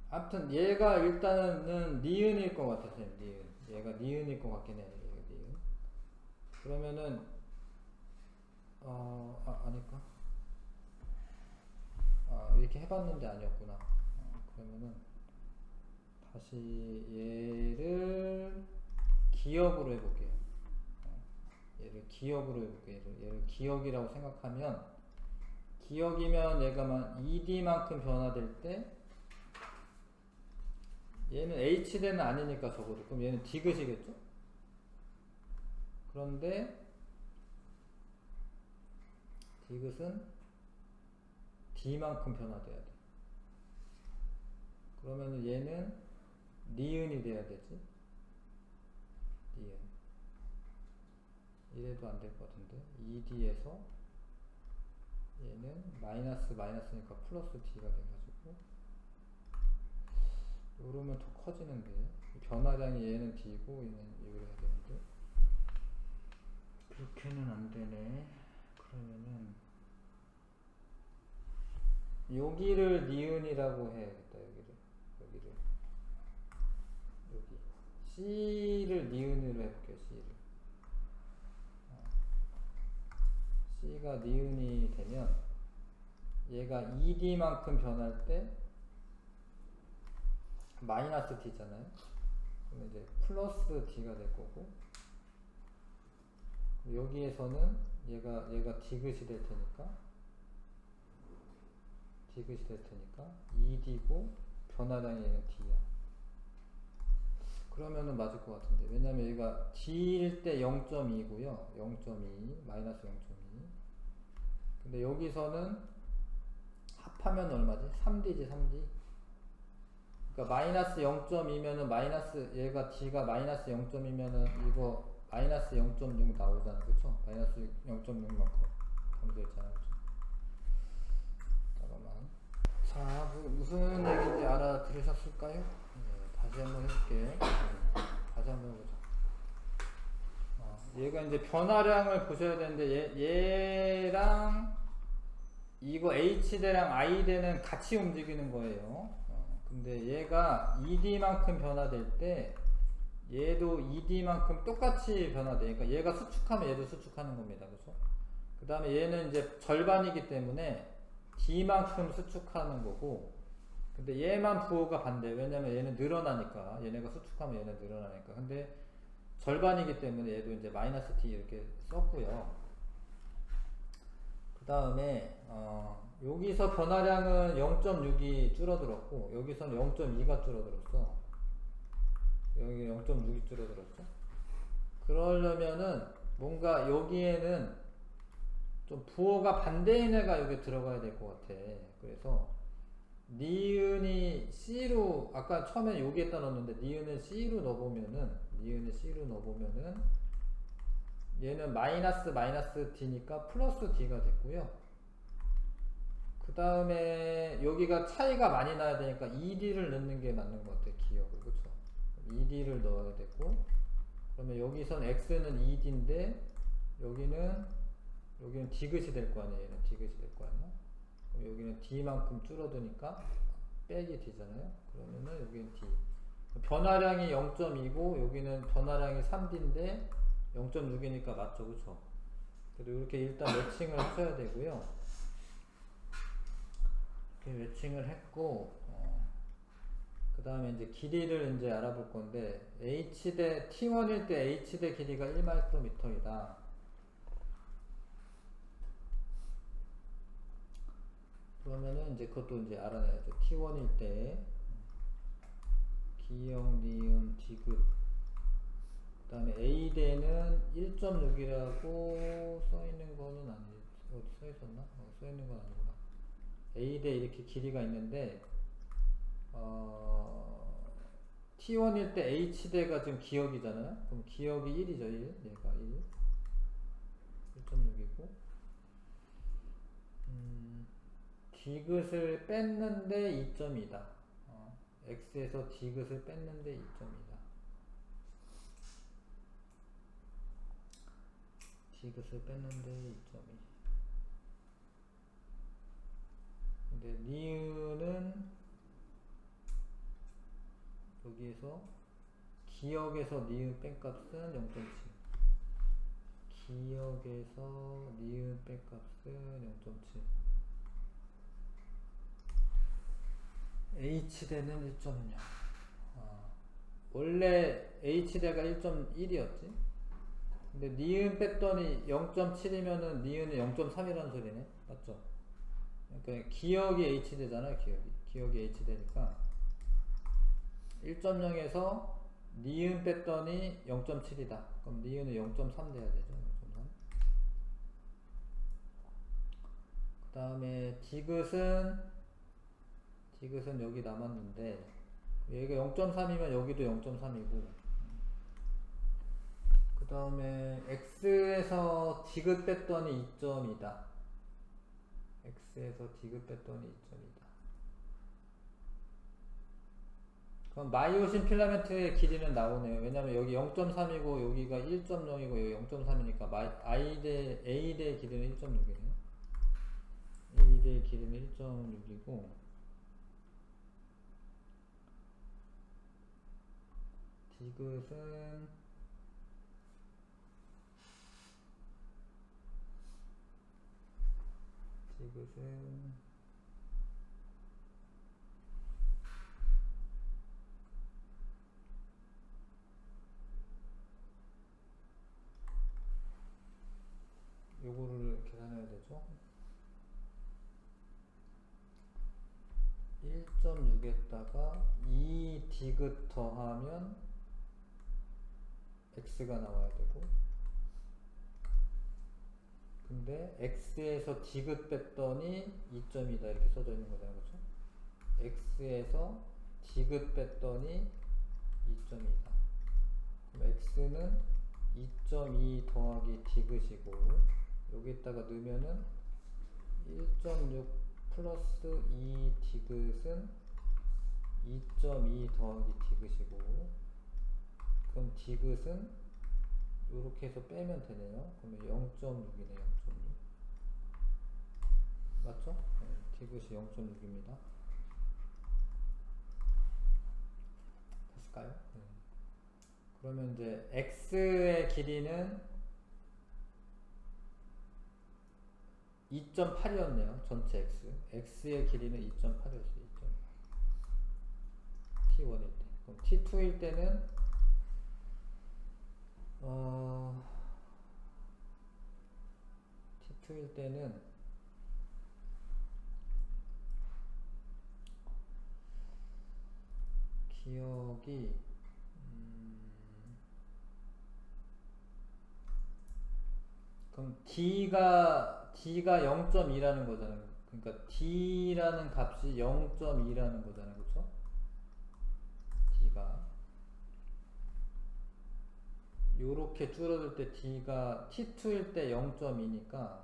아무튼 얘가 일단은 니은일 것 같아, 선생님. 니은. 얘가 니은일 것 같긴 해. 얘가 니은. 그러면은 아닐까? 이렇게 해봤는데 아니었구나. 그러면은 다시 얘를 기역으로 해볼게요. 얘를 기역으로 해볼게요. 얘를 기역이라고 생각하면, 기역이면 얘가 2D만큼 변화될 때, 얘는 H대는 아니니까 적어도, 그럼 얘는 디귿이겠죠? 그런데 디귿은 D만큼 변화돼야 돼. 그러면 얘는 니은이 돼야 되지. 니은. 이래도 안 될 것 같은데. 2D에서 얘는 마이너스니까 플러스 D가 돼가지고, 요러면 더 커지는데, 변화량이 얘는 D고 얘는 이걸 해야 되는데, 그렇게는 안 되네. 그러면은 여기를 니은이라고 해야겠다. 여기 C를 니은으로 해볼게요. C가 니은이 되면 얘가 ED만큼 변할 때 마이너스 D잖아요. 그러면 이제 플러스 D가 될 거고, 여기에서는 얘가 디귿이 될 테니까, ED고 변화량이 얘는 D야. 그러면은 맞을 것 같은데, 왜냐면 얘가 D일 때 0.2고요 0.2 마이너스 0.2. 근데 여기서는 합하면 얼마지? 3D지 3D. 그러니까 마이너스 0.2면은 마이너스, 얘가 D가 마이너스 0.2면은 이거 마이너스 0.6 나오잖아. 그쵸? 마이너스 0.6만큼 감소했잖아. 그쵸? 잠깐만. 자, 무슨 얘기인지 알아들으셨을까요? 네, 다시 한번 해볼게. 다시 한번 해보자. 얘가 이제 변화량을 보셔야 되는데, 얘랑 이거 H대랑 I대는 같이 움직이는 거예요. 근데 얘가 ED만큼 변화될 때 얘도 ED만큼 똑같이 변화돼. 그러니까 얘가 수축하면 얘도 수축하는 겁니다. 그렇죠? 그 다음에 얘는 이제 절반이기 때문에 D만큼 수축하는 거고, 근데 얘만 부호가 반대. 왜냐면 얘는 늘어나니까, 얘네가 수축하면 얘는 늘어나니까. 근데 절반이기 때문에 얘도 이제 마이너스 D 이렇게 썼고요. 그 다음에 여기서 변화량은 0.6이 줄어들었고, 여기서는 0.2가 줄어들었어. 여기 0.6이 줄어들었죠. 그러려면은 뭔가 여기에는 좀 부호가 반대인 애가 여기 들어가야 될 것 같아. 그래서 니은이 C로, 아까 처음에 여기에다 넣었는데 니은을 C로 넣어보면은, 얘는 마이너스 D니까 플러스 D가 됐고요. 그 다음에 여기가 차이가 많이 나야 되니까 ED를 넣는 게 맞는 것 같아요. 기억을. 그쵸? ED를 넣어야 되고, 그러면 여기선 X는 ED인데 여기는 디귿이 될 거 아니에요. 얘는 디귿이 될 거 아니야. 그럼 여기는 D만큼 줄어드니까 빼기 D잖아요. 그러면은 여기는 D. 변화량이 0.2고 여기는 변화량이 3D인데 0.6이니까 맞죠. 그쵸? 그래도 이렇게 일단 매칭을 하셔야 되고요. 이렇게 매칭을 했고, 그 다음에 이제 길이를 이제 알아볼 건데, H대, T1일 때 H대 길이가 1마이크로미터이다. 그러면은 이제 그것도 이제 알아내야죠. T1일 때, 기역, 니은, 디귿. 그 다음에 A대는 1.6이라고 써있는 거는 아니, 어디 써있었나? 써있는 건 아니구나. A대 이렇게 길이가 있는데, T1일 때 H대가 지금 기역이잖아요? 그럼 기역이 1이죠, 1. 얘가 1. 1.6이고. 디귿을 뺐는데 2점이다. X에서 디귿을 뺐는데 2점이다. 디귿을 뺐는데 2점이. 근데 니은은 여기에서 기역에서 니은 뺀 값은 0.7. 기역에서 니은 뺀 값은 0.7. H대는 1.0. 원래 H대가 1.1이었지. 근데 니은 뺐더니 0.7이면은 니은이 0.3이라는 소리네. 맞죠? 그러니까 기역이 H대잖아요. 기역이 H대니까 1.0에서 니은 뺐더니 0.7이다. 그럼 니은은 0.3 돼야 되죠. 0.3. 그 다음에 디귿은 여기 남았는데, 얘가 0.3이면 여기도 0.3이고, 그 다음에 X에서 디귿 뺐더니 2점이다. X에서 디귿 뺐더니 2점이다. 그럼 마이오신 필라멘트의 길이는 나오네요. 왜냐면 여기 0.3이고 여기가 1.0이고 여기 0.3이니까 A대의 길이는 1.6이네요. A대의 길이는 1.6이고 디귿은 맞죠? 1.6에다가 2 디귿 더하면 x가 나와야 되고, 근데 x에서 디귿 뺐더니 2점이다 이렇게 써져 있는 거잖아요, 그렇죠? x에서 디귿 뺐더니 2점이다. 그럼 x는 2.2 더하기 디귿이고, 여기다가 넣으면은 1.6 플러스 2 디귿은 2.2 더하기 디귿이고, 그럼 디귿은 이렇게 해서 빼면 되네요. 그러면 0.6이네. 0.6 맞죠? 네, 디귿이 0.6입니다. 됐을까요? 네. 그러면 이제 x의 길이는 2.8이었네요. 전체 x의 길이는 2.8이었어요. 2.8. t1일 때. 그럼 t2일 때는 t2일 때는 기억이 그럼 d가 0.2라는 거잖아요. 그러니까 d라는 값이 0.2라는 거잖아요. 그렇죠? d가 요렇게 줄어들 때 d가 t2일 때 0.2니까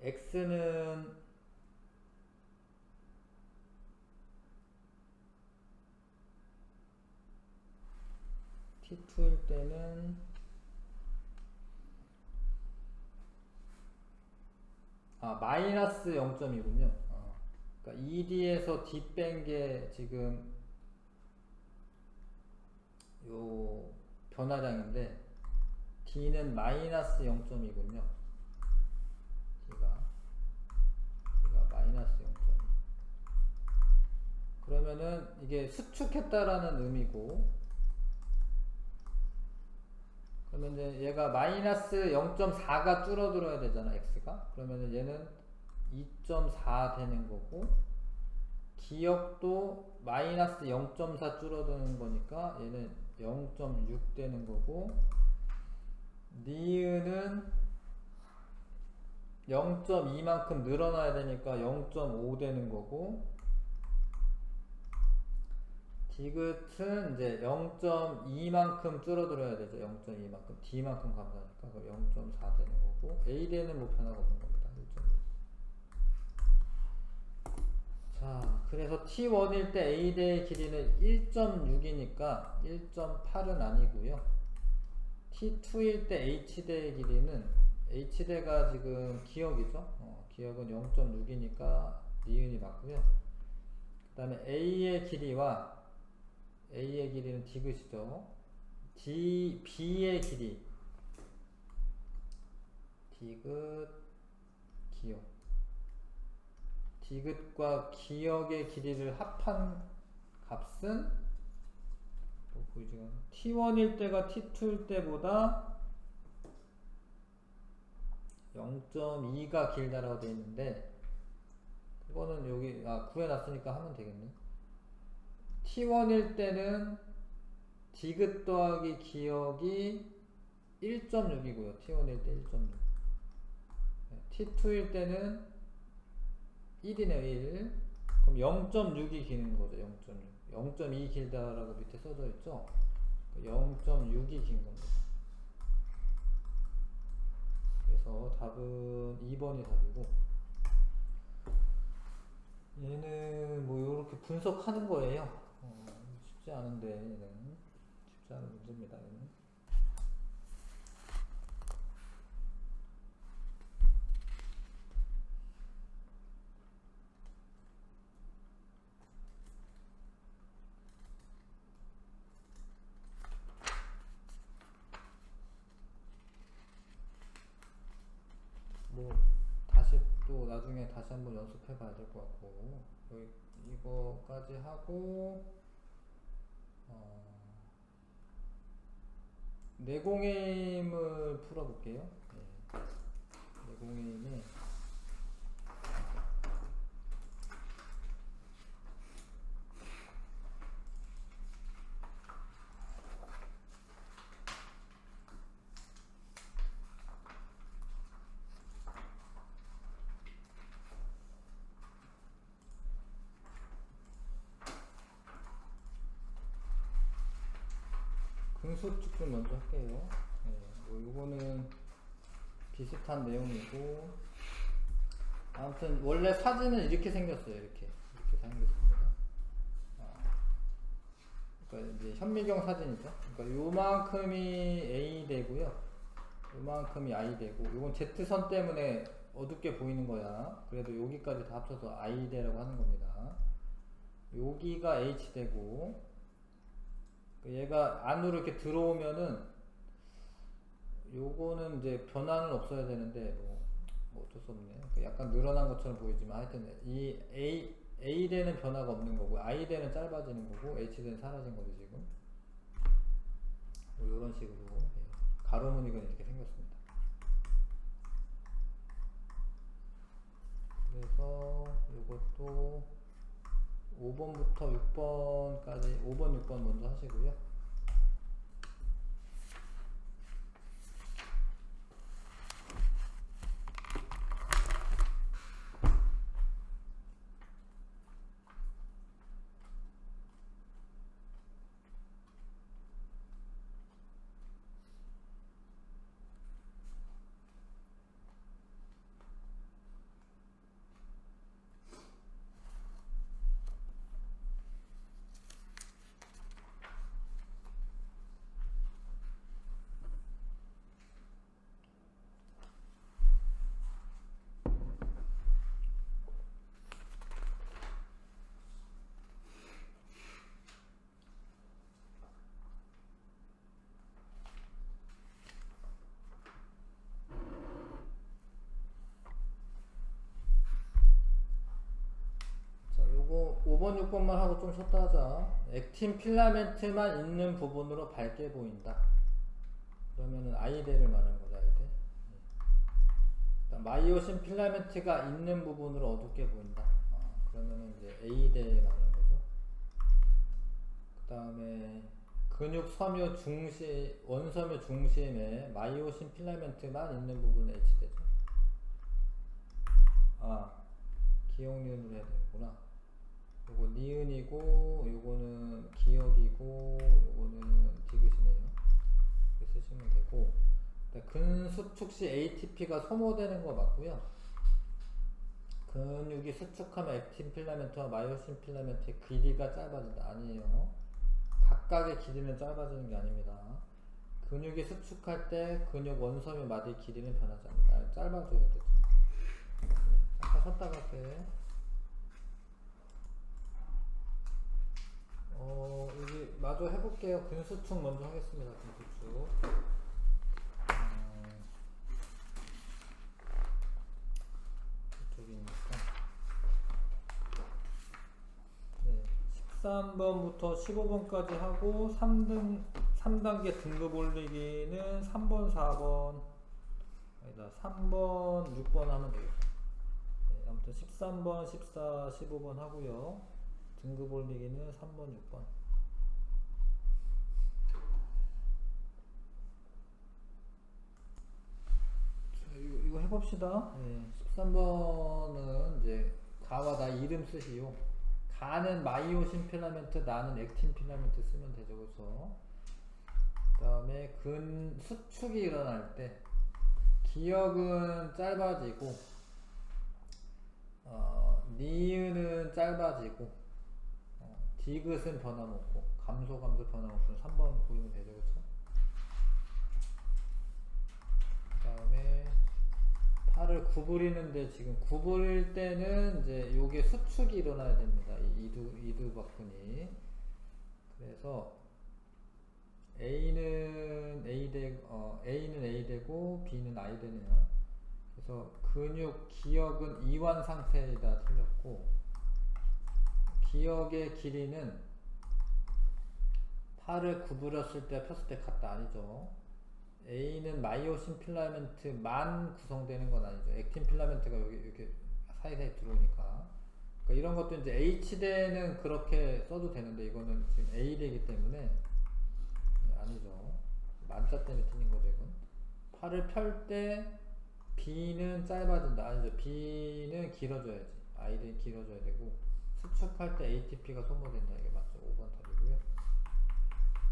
x는 t2일 때는 마이너스 0.2군요. 그러니까 ED에서 D 뺀 게 지금 요 변화량인데 D는 마이너스 0.2군요. D가 마이너스 0.2. 그러면은 이게 수축했다라는 의미고, 그러면 이제 얘가 마이너스 0.4가 줄어들어야 되잖아, x가. 그러면은 얘는 2.4 되는 거고, 기역도 마이너스 0.4 줄어드는 거니까 얘는 0.6 되는 거고, 니은은 0.2만큼 늘어나야 되니까 0.5 되는 거고, 디귿은 이제 0.2만큼 줄어들어야 되죠. 0.2만큼. D만큼 감소하니까. 그럼 0.4 되는 거고, A대는 뭐 변화가 없는 겁니다. 1.6. 자, 그래서 T1일 때 A대의 길이는 1.6이니까 1.8은 아니고요. T2일 때 H대의 길이는, H대가 지금 기역이죠. 기역은 0.6이니까 니은이 맞고요. 그 다음에 A의 길이와 A의 길이는 디귿이죠. B의 길이 디귿, 기역. 디귿과 기역의 길이를 합한 값은 또 보이지가 않아요. T1일 때가 T2일 때보다 0.2가 길다라고 되어 있는데, 그거는 여기 구해놨으니까 하면 되겠네. T1일 때는 디귿 더하기 기역이 1.6이고요. T1일 때 1.6. T2일 때는 1이네요. 1. 그럼 0.6이 기는 거죠. 0.6. 0.2 길다라고 밑에 써져 있죠. 0.6이 긴 겁니다. 그래서 답은 2번이 답이고, 얘는 뭐 이렇게 분석하는 거예요. 쉽지 않은데, 얘는 쉽지 않은 문제입니다. 얘는. 뭐 다시 또 나중에 다시 한번 연습해 봐야 될 것 같고, 여기 이거까지 하고 내공임을 풀어볼게요. 네. 내공인이 근수축 좀 먼저 할게요. 요거는 비슷한 내용이고, 아무튼 원래 사진은 이렇게 생겼어요. 이렇게 생겼습니다. 그러니까 이제 현미경 사진이죠. 그러니까 요만큼이 A 되고요, 요만큼이 I 되고, 요건 Z선 때문에 어둡게 보이는 거야. 그래도 여기까지 다 합쳐서 I 대라고 하는 겁니다. 여기가 H 되고, 얘가 안으로 이렇게 들어오면은 요거는 이제 변화는 없어야 되는데 뭐 어쩔 수 없네. 약간 늘어난 것처럼 보이지만 하여튼 이 A대는 변화가 없는 거고 I대는 짧아지는 거고 H대는 사라진 거죠 지금. 뭐 이런 식으로 가로 무늬가 이렇게 생겼습니다. 그래서 이것도 5번부터 6번까지 5번 6번 먼저 하시고요. 요거 5번 6번만 하고 좀 쉬었다 하자. 액틴 필라멘트만 있는 부분으로 밝게 보인다. 그러면은 I대를 말하는 거죠. I대. 마이오신 필라멘트가 있는 부분으로 어둡게 보인다. 그러면은 이제 A대 말하는 거죠. 그 다음에 근육 섬유 중심, 원섬유 중심에 마이오신 필라멘트만 있는 부분에 H대죠. 기억니은으로 해야 되는구나. 요거 니은이고 요거는 기억이고 요거는 디귿이네요. 이렇게 쓰시면 되고, 근수축 시 ATP가 소모되는 거 맞고요. 근육이 수축하면 액틴 필라멘트와 마이오신 필라멘트의 길이가 짧아진다. 아니에요. 각각의 길이는 짧아지는 게 아닙니다. 근육이 수축할 때 근육 원섬유 마디 길이는 변하지 않는다. 짧아져야 되죠. 잠깐 쉬었다 갈게. 여기 마저 해볼게요. 근수축 먼저 하겠습니다. 근수축. 이쪽이니까. 네. 13번부터 15번까지 하고 3단계 등급 올리기는 3번, 4번, 아니다, 3번, 6번 하면 되겠다. 네, 아무튼 13번, 14, 15번 하고요. 등급 올리기는 3번, 6번. 자, 이거 해봅시다. 네, 13번은 이제 가와 나 이름 쓰시오. 가는 마이오신 필라멘트, 나는 액틴 필라멘트 쓰면 되죠. 그래서 그 다음에 수축이 일어날 때 기역은 짧아지고 니은은 짧아지고 디귿은 변함없고 감소 변함없으면 3번 보이면 되죠. 그쵸? 그 다음에 팔을 구부리는데 지금 구부릴 때는 이제 요게 수축이 일어나야 됩니다. 이 이두박근이. 그래서 A는 A 되고 B는 I 되네요. 그래서 근육 기역은 이완 상태이다 틀렸고, 기역의 길이는 팔을 구부렸을 때 폈을 때 같다 아니죠. A는 마이오신 필라멘트만 구성되는 건 아니죠. 액틴 필라멘트가 여기 이렇게 사이사이 들어오니까. 그러니까 이런 것도 이제 H대는 그렇게 써도 되는데 이거는 지금 A대이기 때문에 아니죠. 만자 때문에 틀린 거죠, 이건. 팔을 펼 때 B는 짧아진다. 아니죠. B는 길어져야지. I는 길어져야 되고 수축할 때 ATP가 소모된다. 이게 맞죠. 5번 답이고요.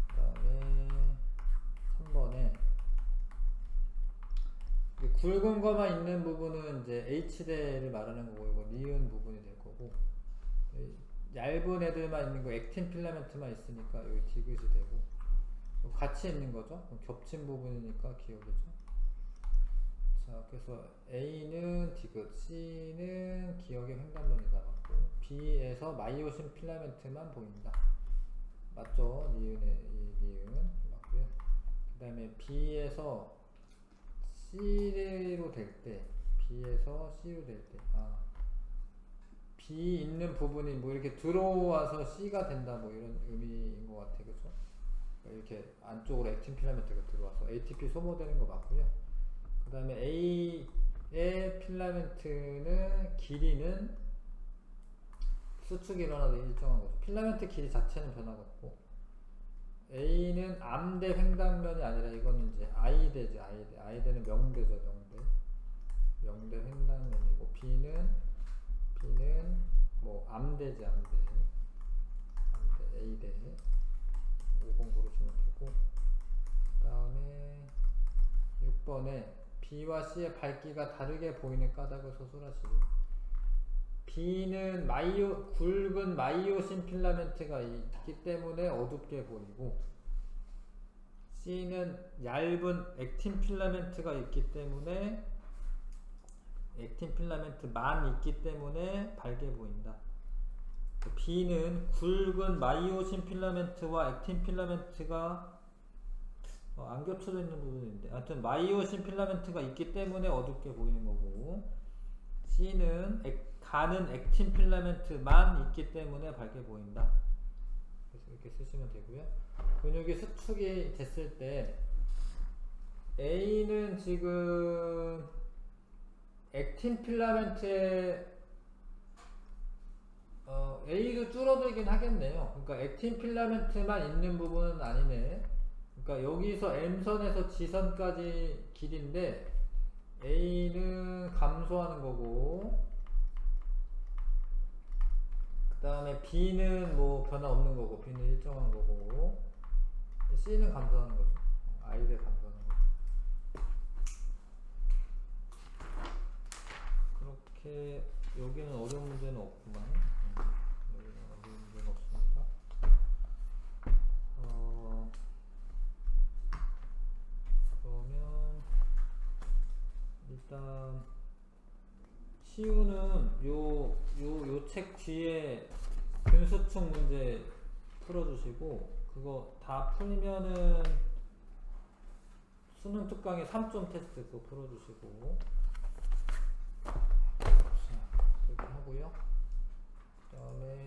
그 다음에 3번에 굵은 거만 있는 부분은 이제 H대를 말하는 거고 이거 니은 부분이 될 거고 얇은 애들만 있는 거 액틴 필라멘트만 있으니까 여기 디귿이 되고 같이 있는 거죠. 겹친 부분이니까 기억이죠. 자, 그래서 A는 디귿, C는 기억의 횡단면이다 맞고 B에서 마이오신 필라멘트만 보인다. 맞죠? 니은의 니은 맞고요. 그 다음에 B에서 C로 될 때, B에서 C로 될 때, B 있는 부분이 뭐 이렇게 들어와서 C가 된다 뭐 이런 의미인 것 같아, 그죠? 이렇게 안쪽으로 액틴 필라멘트가 들어와서 ATP 소모되는 거 맞고요. 그 다음에 A의 필라멘트는 길이는 수축이 일어나도 일정한 거죠. 필라멘트 길이 자체는 변화가 없고 A는 암대 횡단면이 아니라 이거는 이제 I대죠. I대는 명대죠. 명대 횡단면이고 B는 뭐 암대지 암대 A대 5번 고르시면 되고 그 다음에 6번에 B와 C의 밝기가 다르게 보이는 까닭을 서술하시고 B는 굵은 마이오신 필라멘트가 있기 때문에 어둡게 보이고 C는 얇은 액틴 필라멘트가 있기 때문에 액틴 필라멘트만 있기 때문에 밝게 보인다. B는 굵은 마이오신 필라멘트와 액틴 필라멘트가 안 겹쳐져 있는 부분인데 하여튼 마이오신 필라멘트가 있기 때문에 어둡게 보이는 거고 C는 가는 액틴 필라멘트만 있기 때문에 밝게 보인다. 그래서 이렇게 쓰시면 되고요. 근육이 수축이 됐을 때 A는 지금 액틴 필라멘트에 A도 줄어들긴 하겠네요. 그러니까 액틴 필라멘트만 있는 부분은 아니네. 그러니까 여기서 M선에서 G선까지 길인데 A는 감소하는 거고 그 다음에 B는 뭐 변화 없는 거고 B는 일정한 거고 C는 감소하는 거죠. I를 감소하는 거죠. 그렇게 여기는 어려운 문제는 없구만. 여기는 어려운 문제는 없습니다. 그러면 일단 시우는 요 책 뒤에 균수축 문제 풀어주시고 그거 다 풀면은 수능 특강의 3점 테스트 그거 풀어주시고 자 그렇게 하고요. 그 다음에